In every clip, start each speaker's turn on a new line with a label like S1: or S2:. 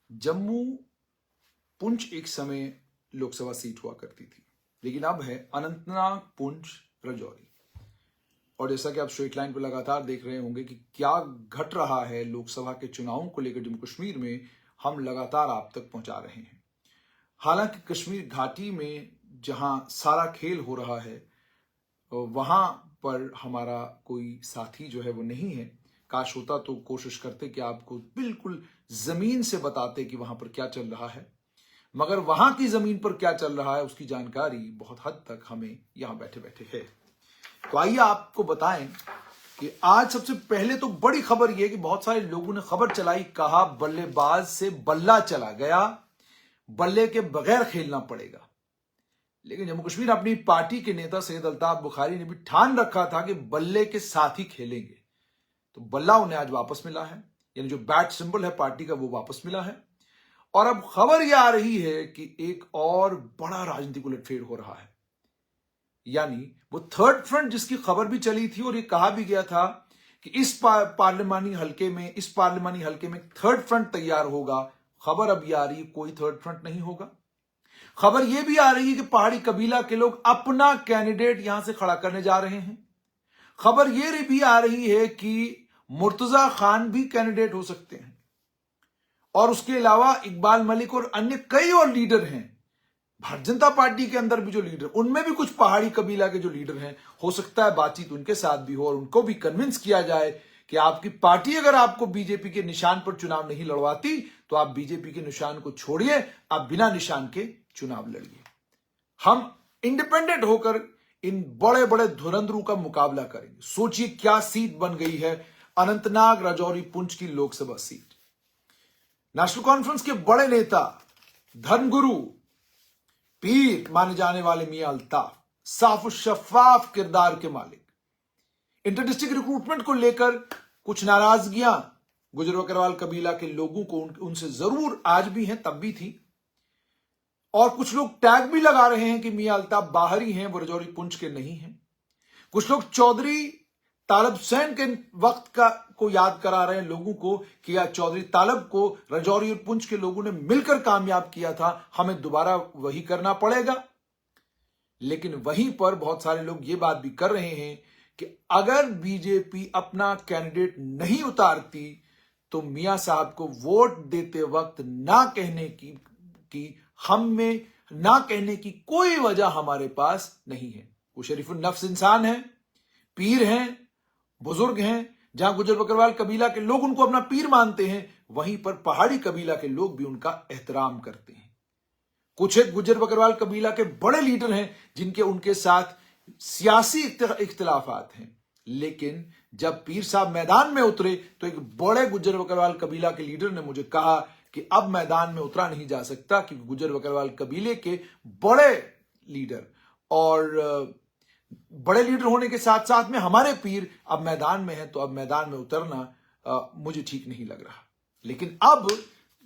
S1: जम्मू पुंछ एक समय लोकसभा सीट हुआ करती थी, लेकिन अब है अनंतनाग, पुंछ, राजौरी। और जैसा कि आप स्ट्रेट लाइन पर लगातार देख रहे होंगे कि क्या घट रहा है लोकसभा के चुनावों को लेकर जम्मू कश्मीर में, हम लगातार आप तक पहुंचा रहे हैं। हालांकि कश्मीर घाटी में जहां सारा खेल हो रहा है वहां पर हमारा कोई साथी जो है वो नहीं है। काश होता तो कोशिश करते कि आपको बिल्कुल जमीन से बताते कि वहां पर क्या चल रहा है, मगर वहां की जमीन पर क्या चल रहा है उसकी जानकारी बहुत हद तक हमें यहां बैठे बैठे है। तो आइए आपको बताएं कि आज सबसे पहले तो बड़ी खबर यह कि बहुत सारे लोगों ने खबर चलाई, कहा बल्लेबाज से बल्ला चला गया, बल्ले के बगैर खेलना पड़ेगा। लेकिन जम्मू कश्मीर अपनी पार्टी के नेता सैयद अल्ताफ बुखारी ने भी ठान रखा था कि बल्ले के साथ ही खेलेंगे। तो बल्ला उन्हें आज वापस मिला है, यानी जो बैट सिंबल है पार्टी का वो वापस मिला है। और अब खबर यह आ रही है कि एक और बड़ा राजनीतिक उलटफेर हो रहा है, यानी वो थर्ड फ्रंट जिसकी खबर भी चली थी और ये कहा भी गया था कि इस पार्लिमानी हलके में थर्ड फ्रंट तैयार होगा। खबर अब यह आ रही है कोई थर्ड फ्रंट नहीं होगा। खबर यह भी आ रही है कि पहाड़ी कबीला के लोग अपना कैंडिडेट यहां से खड़ा करने जा रहे हैं। खबर यह भी आ रही है कि मुर्तजा खान भी कैंडिडेट हो सकते हैं, और उसके अलावा इकबाल मलिक और अन्य कई और लीडर हैं। भारतीय जनता पार्टी के अंदर भी जो लीडर, उनमें भी कुछ पहाड़ी कबीला के जो लीडर हैं, हो सकता है बातचीत उनके साथ भी हो और उनको भी कन्विंस किया जाए कि आपकी पार्टी अगर आपको बीजेपी के निशान पर चुनाव नहीं लड़वाती तो आप बीजेपी के निशान को छोड़िए, आप बिना निशान के चुनाव लड़िए। हम इंडिपेंडेंट होकर इन बड़े बड़े धुरंधरों का मुकाबला करेंगे। सोचिए क्या सीट बन गई है, अनंतनाग, राजौरी, पुंछ की लोकसभा सीट। नेशनल कॉन्फ्रेंस के बड़े नेता, धर्मगुरु, पीर माने जाने वाले मियां अल्ताफ, साफ शफाफ किरदार के मालिक, इंटर डिस्ट्रिक्ट रिक्रूटमेंट को लेकर कुछ नाराजगियां गुजर बकरवाल कबीला के लोगों को उनसे जरूर आज भी हैं, तब भी थी। और कुछ लोग टैग भी लगा रहे हैं कि मियां अल्ताफ बाहरी हैं, वो राजौरी पुंछ के नहीं हैं। कुछ लोग चौधरी तालब हुसैन के वक्त को याद करा रहे हैं लोगों को कि यार चौधरी तालब को राजौरी और पुंछ के लोगों ने मिलकर कामयाब किया था, हमें दोबारा वही करना पड़ेगा। लेकिन वहीं पर बहुत सारे लोग ये बात भी कर रहे हैं कि अगर बीजेपी अपना कैंडिडेट नहीं उतारती तो मियां साहब को वोट देते वक्त ना कहने की हम में ना कहने की कोई वजह हमारे पास नहीं है। वो शरीफुल नफ्स इंसान है, पीर हैं, बुजुर्ग हैं। जहां गुजर बकरवाल कबीला के लोग उनको अपना पीर मानते हैं, वहीं पर पहाड़ी कबीला के लोग भी उनका एहतराम करते हैं। कुछ एक गुजर बकरवाल कबीला के बड़े लीडर हैं जिनके उनके साथ सियासी इख्तिलाफात हैं, लेकिन जब पीर साहब मैदान में उतरे तो एक बड़े गुजर बकरवाल कबीला के लीडर ने मुझे कहा कि अब मैदान में उतरा नहीं जा सकता, क्योंकि गुजर बकरवाल कबीले के बड़े लीडर और बड़े लीडर होने के साथ साथ में हमारे पीर अब मैदान में है, तो अब मैदान में उतरना मुझे ठीक नहीं लग रहा। लेकिन अब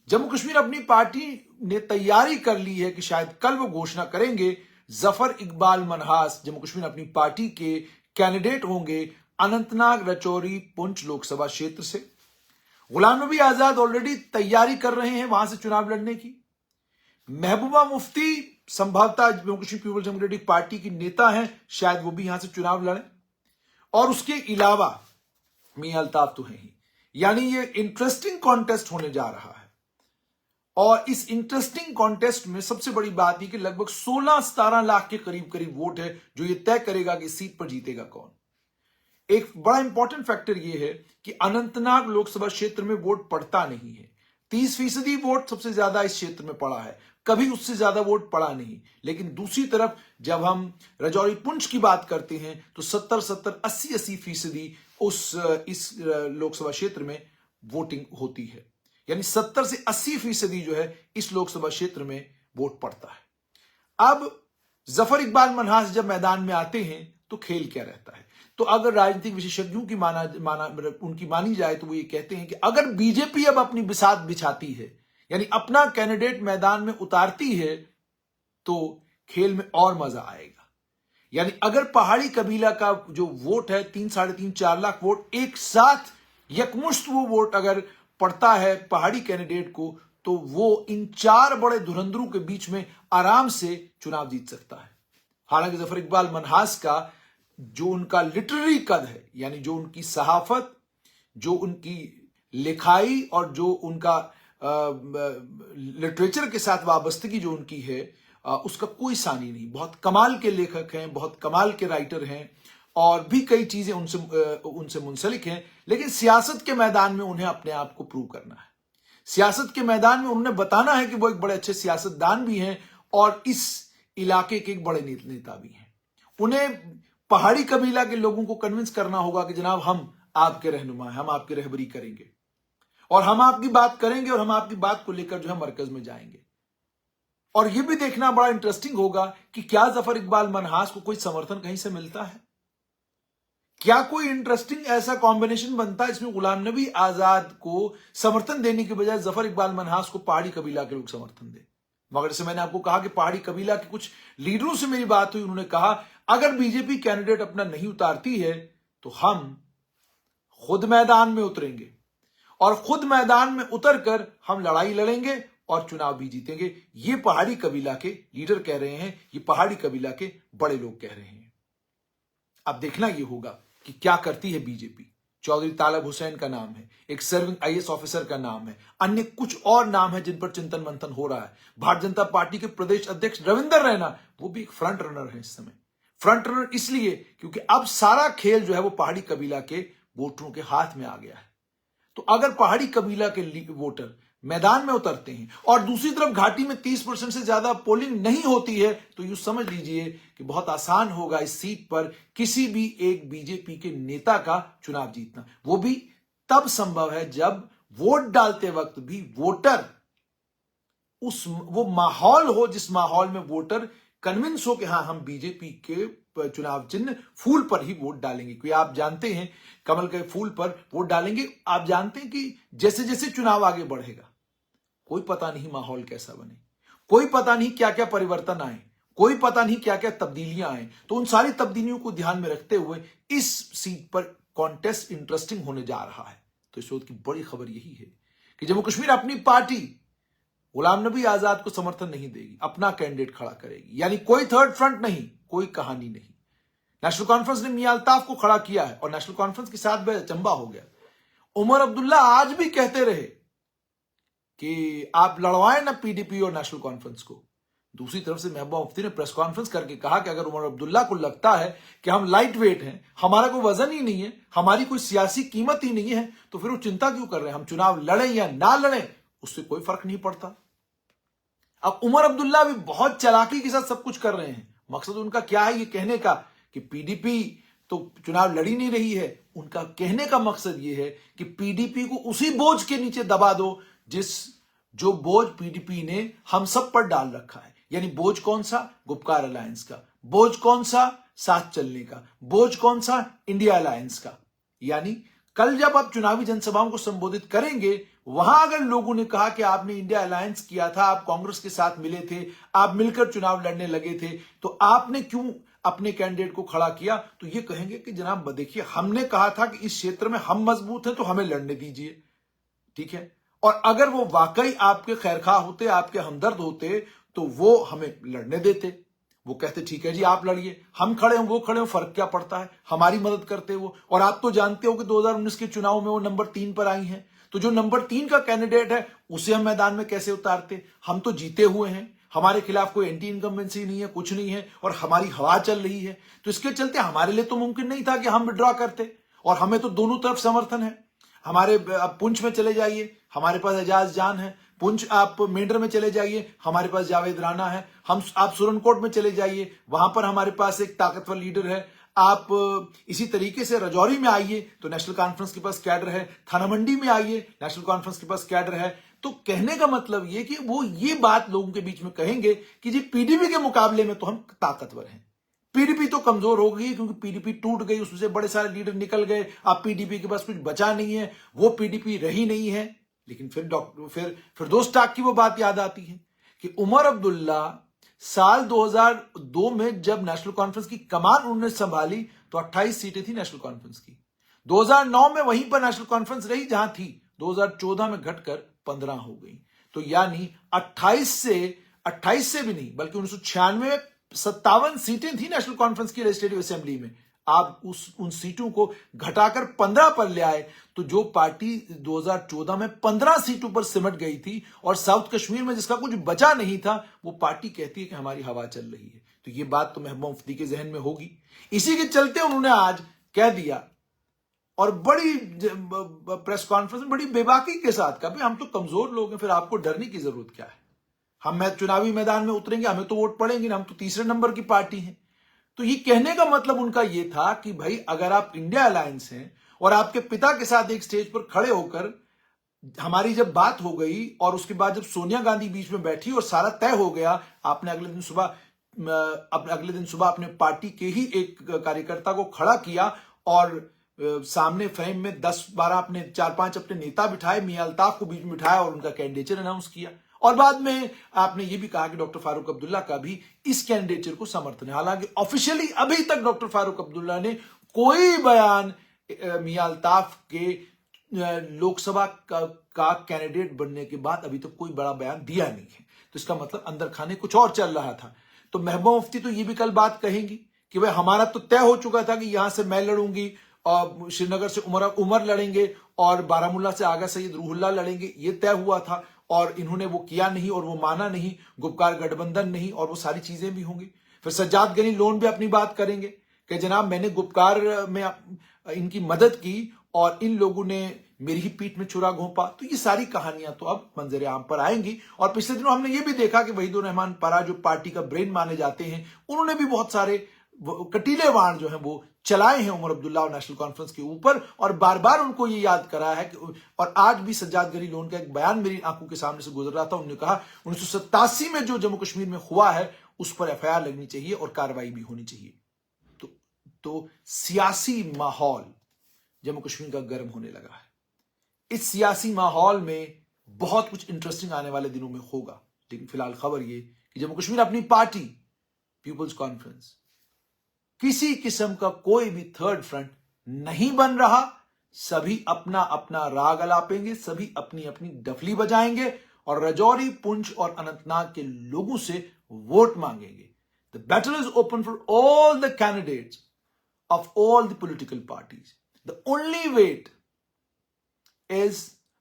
S1: जम्मू कश्मीर अपनी पार्टी ने तैयारी कर ली है कि शायद कल वो घोषणा करेंगे, जफर इकबाल मनहास जम्मू कश्मीर अपनी पार्टी के कैंडिडेट होंगे अनंतनाग, राजौरी, पुंछ लोकसभा क्षेत्र से। गुलाम नबी आजाद ऑलरेडी तैयारी कर रहे हैं वहां से चुनाव लड़ने की। महबूबा मुफ्ती संभवतः जम्मू कश्मीर पीपल्स डेमोक्रेटिक पार्टी की नेता हैं, शायद वो भी यहां से चुनाव लड़ें। और उसके अलावा मियां अल्ताफ तो है ही, यानी ये इंटरेस्टिंग कॉन्टेस्ट होने जा रहा है। और इस इंटरेस्टिंग कॉन्टेस्ट में सबसे बड़ी बात यह कि लगभग 16-17 लाख के करीब वोट है जो ये तय करेगा कि इस सीट पर जीतेगा कौन। एक बड़ा इंपॉर्टेंट फैक्टर यह है कि अनंतनाग लोकसभा क्षेत्र में वोट पड़ता नहीं है। 30% वोट सबसे ज्यादा इस क्षेत्र में पड़ा है, कभी उससे ज्यादा वोट पड़ा नहीं। लेकिन दूसरी तरफ जब हम राजौरी पुंछ की बात करते हैं तो 70-70, 80-80% इस लोकसभा क्षेत्र में वोटिंग होती है, यानी 70 से 80% जो है इस लोकसभा क्षेत्र में वोट पड़ता है। अब जफर इकबाल मनहास जब मैदान में आते हैं तो खेल क्या रहता है? तो अगर राजनीतिक विशेषज्ञों की उनकी मानी जाए तो वो ये कहते हैं कि अगर बीजेपी अब अपनी बिसात बिछाती है, यानी अपना कैंडिडेट मैदान में उतारती है, तो खेल में और मजा आएगा। यानी अगर पहाड़ी कबीला का जो वोट है 3-3.5-4 लाख वोट एक साथ यकमुश्त वो वोट अगर पड़ता है पहाड़ी कैंडिडेट को, तो वो इन 4 बड़े धुरंधरों के बीच में आराम से चुनाव जीत सकता है। हालांकि जफर इकबाल मनहास का जो उनका लिटरेरी कद है, यानी जो उनकी सहाफत, जो उनकी लिखाई और जो उनका लिटरेचर के साथ वाबस्तगी जो उनकी है, उसका कोई सानी नहीं। बहुत कमाल के लेखक हैं, बहुत कमाल के राइटर हैं और भी कई चीजें उनसे मुंसलिक हैं, लेकिन सियासत के मैदान में उन्हें अपने आप को प्रूव करना है। सियासत के मैदान में उन्हें बताना है कि वो एक बड़े अच्छे सियासतदान भी हैं और इस इलाके के एक बड़े नेता भी हैं। उन्हें पहाड़ी कबीला के लोगों को कन्विंस करना होगा कि जनाब हम आपके रहनुमा हैं, हम आपकी रहबरी करेंगे और हम आपकी बात करेंगे और हम आपकी बात को लेकर जो है मरकज में जाएंगे। और यह भी देखना बड़ा इंटरेस्टिंग होगा कि क्या जफर इकबाल मनहास को कोई समर्थन कहीं से मिलता है, क्या कोई इंटरेस्टिंग ऐसा कॉम्बिनेशन बनता है इसमें गुलाम नबी आजाद को समर्थन देने के बजाय जफर इकबाल मनहास को पहाड़ी कबीला के लोग समर्थन दें। मगर जैसे मैंने आपको कहा कि पहाड़ी कबीला के कुछ लीडरों से मेरी बात हुई, उन्होंने कहा अगर बीजेपी कैंडिडेट अपना नहीं उतारती है तो हम खुद मैदान में उतरेंगे और खुद मैदान में उतरकर हम लड़ाई लड़ेंगे और चुनाव भी जीतेंगे। ये पहाड़ी कबीला के लीडर कह रहे हैं, ये पहाड़ी कबीला के बड़े लोग कह रहे हैं। अब देखना यह होगा कि क्या करती है बीजेपी। चौधरी तालब हुसैन का नाम है, एक सर्विंग आईएएस ऑफिसर का नाम है, अन्य कुछ और नाम है जिन पर चिंतन मंथन हो रहा है। भारतीय जनता पार्टी के प्रदेश अध्यक्ष रविंदर रैना, वो भी एक फ्रंट रनर है इस समय। फ्रंट रनर इसलिए क्योंकि अब सारा खेल जो है वो पहाड़ी कबीला के वोटरों के हाथ में आ गया है। तो अगर पहाड़ी कबीला के वोटर मैदान में उतरते हैं और दूसरी तरफ घाटी में 30% से ज्यादा पोलिंग नहीं होती है, तो यूं समझ लीजिए कि बहुत आसान होगा इस सीट पर किसी भी एक बीजेपी के नेता का चुनाव जीतना। वो भी तब संभव है जब वोट डालते वक्त भी वोटर वो माहौल हो जिस माहौल में वोटर कन्विंस हो कि हाँ हम बीजेपी के चुनाव चिन्ह फूल पर ही वोट डालेंगे। क्योंकि आप जानते हैं कमल के फूल पर वोट डालेंगे। आप जानते हैं कि जैसे जैसे चुनाव आगे बढ़ेगा कोई पता नहीं माहौल कैसा बने, कोई पता नहीं क्या क्या परिवर्तन आए, कोई पता नहीं क्या क्या तब्दीलियां आए। तो उन सारी तब्दीलियों को ध्यान में रखते हुए इस सीट पर कॉन्टेस्ट इंटरेस्टिंग होने जा रहा है। तो इस वक्त की बड़ी खबर यही है कि जम्मू कश्मीर अपनी पार्टी गुलाम नबी आजाद को समर्थन नहीं देगी, अपना कैंडिडेट खड़ा करेगी। यानी कोई थर्ड फ्रंट नहीं, कोई कहानी नहीं। नेशनल कॉन्फ्रेंस ने मियां अल्ताफ को खड़ा किया है और नेशनल कॉन्फ्रेंस के साथ भी अचंबा हो गया। उमर अब्दुल्ला आज भी कहते रहे कि आप लड़वाएं ना पीडीपी और नेशनल कॉन्फ्रेंस को। दूसरी तरफ से महबूबा मुफ्ती ने प्रेस कॉन्फ्रेंस करके कहा कि अगर उमर अब्दुल्ला को लगता है कि हम लाइट वेट हैं, हमारा कोई वजन ही नहीं है, हमारी कोई सियासी कीमत ही नहीं है, तो फिर वो चिंता क्यों कर रहे हैं। हम चुनाव लड़ें या ना लड़ें उससे कोई फर्क नहीं पड़ता। अब उमर अब्दुल्ला भी बहुत चालाकी के साथ सब कुछ कर रहे हैं। मकसद उनका क्या है ये कहने का कि पीडीपी तो चुनाव लड़ी नहीं रही है। उनका कहने का मकसद ये है कि पीडीपी को उसी बोझ के नीचे दबा दो जो बोझ पीडीपी ने हम सब पर डाल रखा है। यानी बोझ कौन सा? गुपकार अलायंस का। बोझ कौन सा? साथ चलने का। बोझ कौन सा? इंडिया अलायंस का। यानी कल जब आप चुनावी जनसभाओं को संबोधित करेंगे, वहां अगर लोगों ने कहा कि आपने इंडिया अलायंस किया था, आप कांग्रेस के साथ मिले थे, आप मिलकर चुनाव लड़ने लगे थे, तो आपने क्यों अपने कैंडिडेट को खड़ा किया? तो ये कहेंगे कि जनाब देखिए, हमने कहा था कि इस क्षेत्र में हम मजबूत हैं तो हमें लड़ने दीजिए, ठीक है। और अगर वो वाकई आपके खैरखा होते, आपके हमदर्द होते, तो वो हमें लड़ने देते। वो कहते ठीक है जी आप लड़िए, हम खड़े हों वो खड़े हों, फर्क क्या पड़ता है, हमारी मदद करते वो। और आप तो जानते हो कि 2019 के चुनाव में वो नंबर 3 पर आई हैं, तो जो नंबर 3 का कैंडिडेट है उसे हम मैदान में कैसे उतारते। हम तो जीते हुए हैं, हमारे खिलाफ कोई एंटी इनकम्बेंसी नहीं है, कुछ नहीं है, और हमारी हवा चल रही है। तो इसके चलते हमारे लिए तो मुमकिन नहीं था कि हम विड्रॉ करते। और हमें तो दोनों तरफ समर्थन है। हमारे आप पुंछ में चले जाइए, हमारे पास एजाज जान है। पुंछ आप मेंढर में चले जाइए, हमारे पास जावेद राणा है। आप सुरनकोट में चले जाइए, वहां पर हमारे पास एक ताकतवर लीडर है। आप इसी तरीके से रजौरी में आइए तो नेशनल कॉन्फ्रेंस के पास कैडर है। थाना मंडी में आइए, नेशनल कॉन्फ्रेंस के पास कैडर है। तो कहने का मतलब ये कि वो ये बात लोगों के बीच में कहेंगे कि जी पीडीपी के मुकाबले में तो हम ताकतवर हैं। पीडीपी तो कमजोर हो गई क्योंकि पीडीपी टूट गई, उसमें से बड़े सारे लीडर निकल गए। अब पीडीपी के पास कुछ बचा नहीं है, वो पीडीपी रही नहीं है। लेकिन फिर दोस्त टाक की वो बात याद आती है कि उमर अब्दुल्ला साल 2002 में जब नेशनल कॉन्फ्रेंस की कमान उन्होंने संभाली तो 28 सीटें थी नेशनल कॉन्फ्रेंस की। 2009 में वहीं पर नेशनल कॉन्फ्रेंस रही जहां थी, 2014 में घटकर 15 हो गई। तो यानी 28 से भी नहीं बल्कि 1996 में 57 सीटें थी नेशनल कॉन्फ्रेंस की लेजिस्लेटिव असेंबली में, आप उन सीटों को घटाकर 15 पर ले आए, तो जो पार्टी 2014 में 15 सीटों पर सिमट गई थी और साउथ कश्मीर में जिसका कुछ बचा नहीं था, वो पार्टी कहती है कि हमारी हवा चल रही है। तो ये बात तो महबूबा मुफ्ती के जहन में होगी। इसी के चलते उन्होंने आज कह दिया और बड़ी प्रेस कॉन्फ्रेंस में बड़ी बेबाकी के साथ कहा, हम तो कमजोर लोग हैं, फिर आपको डरने की जरूरत क्या है? हम चुनावी मैदान में उतरेंगे, हमें तो वोट पड़ेंगे ना, हम तो तीसरे नंबर की पार्टी हैं। तो ये कहने का मतलब उनका ये था कि भाई अगर आप इंडिया अलायंस हैं और आपके पिता के साथ एक स्टेज पर खड़े होकर हमारी जब बात हो गई और उसके बाद जब सोनिया गांधी बीच में बैठी और सारा तय हो गया, आपने अगले दिन सुबह अपने पार्टी के ही एक कार्यकर्ता को खड़ा किया और सामने फ्रेम में 10-12 अपने 4-5 अपने नेता बिठाए, मियां अल्ताफ को बीच में बिठाया और उनका कैंडिडेचर अनाउंस किया। और बाद में आपने ये भी कहा कि डॉक्टर फारूक अब्दुल्ला का भी इस कैंडिडेचर को समर्थन है। हालांकि ऑफिशियली अभी तक डॉक्टर फारूक अब्दुल्ला ने कोई बयान मियां अल्ताफ के लोकसभा का कैंडिडेट बनने के बाद अभी तक कोई बड़ा बयान दिया नहीं है। तो इसका मतलब अंदर खाने कुछ और चल रहा था। तो महबूबा मुफ्ती तो ये भी कल बात कहेंगी कि भाई हमारा तो तय हो चुका था कि यहां से मैं लड़ूंगी और श्रीनगर से उमर लड़ेंगे और बारामूला से आगा सैयद रूहुल्लाह लड़ेंगे, ये तय हुआ था और इन्होंने वो किया नहीं और वो माना नहीं, गुपकार गठबंधन नहीं, और वो सारी चीजें भी होंगी। फिर सज्जाद गनी लोन भी अपनी बात करेंगे कि जनाब मैंने गुपकार में इनकी मदद की और इन लोगों ने मेरी ही पीठ में छुरा घोंपा। तो ये सारी कहानियां तो अब मंजर आम पर आएंगी। और पिछले दिनों हमने ये भी देखा कि वहीदुर रहमान परा जो पार्टी का ब्रेन माने जाते हैं, उन्होंने भी बहुत सारे कटीले वाण जो हैं वो चलाए हैं उमर अब्दुल्ला और नेशनल कॉन्फ्रेंस के ऊपर और बार बार उनको ये याद करा है कि, और आज भी सज्जाद गनी लोन का एक बयान मेरी आंखों के सामने से गुजर रहा था, उन्होंने कहा 1987 में जो जम्मू कश्मीर में हुआ है उस पर एफआईआर लगनी चाहिए और कार्रवाई भी होनी चाहिए। तो सियासी माहौल जम्मू कश्मीर का गर्म होने लगा है। इस सियासी माहौल में बहुत कुछ इंटरेस्टिंग आने वाले दिनों में होगा। लेकिन फिलहाल खबर ये कि जम्मू कश्मीर अपनी पार्टी पीपुल्स कॉन्फ्रेंस किसी किस्म का कोई भी थर्ड फ्रंट नहीं बन रहा। सभी अपना अपना राग अलापेंगे, सभी अपनी अपनी डफली बजाएंगे और राजौरी, पुंछ और अनंतनाग के लोगों से वोट मांगेंगे। The battle is open for all the candidates of all the political parties. The only wait is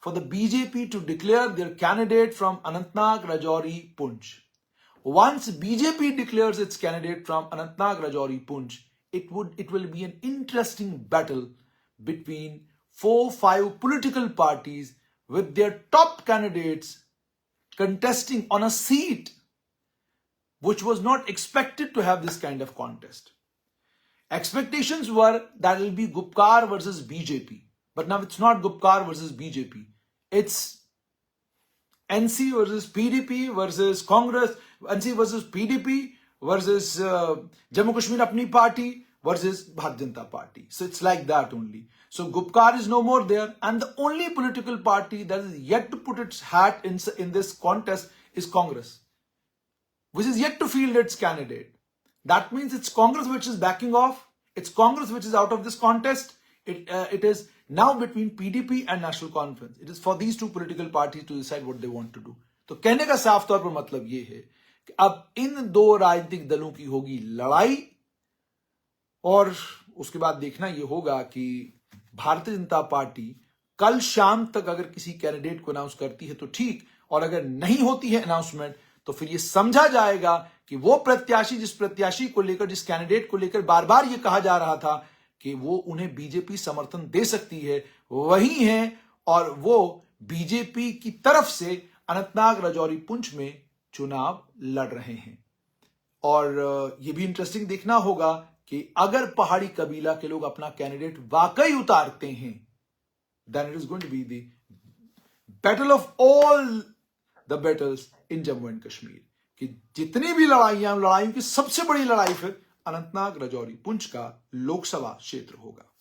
S1: for the BJP to declare their candidate from Anantnag, Rajouri, Poonch. Once BJP declares its candidate from Anantnag, Rajouri, Poonch, it will be an interesting battle between 4-5 political parties with their top candidates contesting on a seat which was not expected to have this kind of contest. Expectations were that it will be Gupkar versus BJP. But now it's not Gupkar versus BJP. It's NC versus PDP versus Congress, NC versus PDP versus Jammu Kashmir Apni Party versus Bharatiya Janata Party. So it's like that only. So Gupkar is no more there, and the only political party that is yet to put its hat in this contest is Congress, which is yet to field its candidate. That means it's Congress which is backing off. It's Congress which is out of this contest. It is now between PDP and National Conference. It is for these two political parties to decide what they want to do. तो कहने का साफ तौर पर मतलब ये है कि अब इन दो राजनीतिक दलों की होगी लड़ाई और उसके बाद देखना ये होगा कि भारतीय जनता पार्टी कल शाम तक अगर किसी कैंडिडेट को अनाउंस करती है तो ठीक, और अगर नहीं होती है अनाउंसमेंट तो फिर ये समझा जाएगा कि वो प्रत्याशी जिस प्रत्याशी को लेकर, जिस कैंडिडेट को लेकर बार बार ये कहा जा रहा था कि वो उन्हें बीजेपी समर्थन दे सकती है, वही है और वो बीजेपी की तरफ से अनंतनाग, राजौरी, पुंछ में चुनाव लड़ रहे हैं। और ये भी इंटरेस्टिंग देखना होगा कि अगर पहाड़ी कबीला के लोग अपना कैंडिडेट वाकई उतारते हैं, then it is going to be the battle of all the battles in Jammu and Kashmir. कि जितनी भी लड़ाइयों की सबसे बड़ी लड़ाई फिर अनंतनाग, राजौरी, पुंछ का लोकसभा क्षेत्र होगा।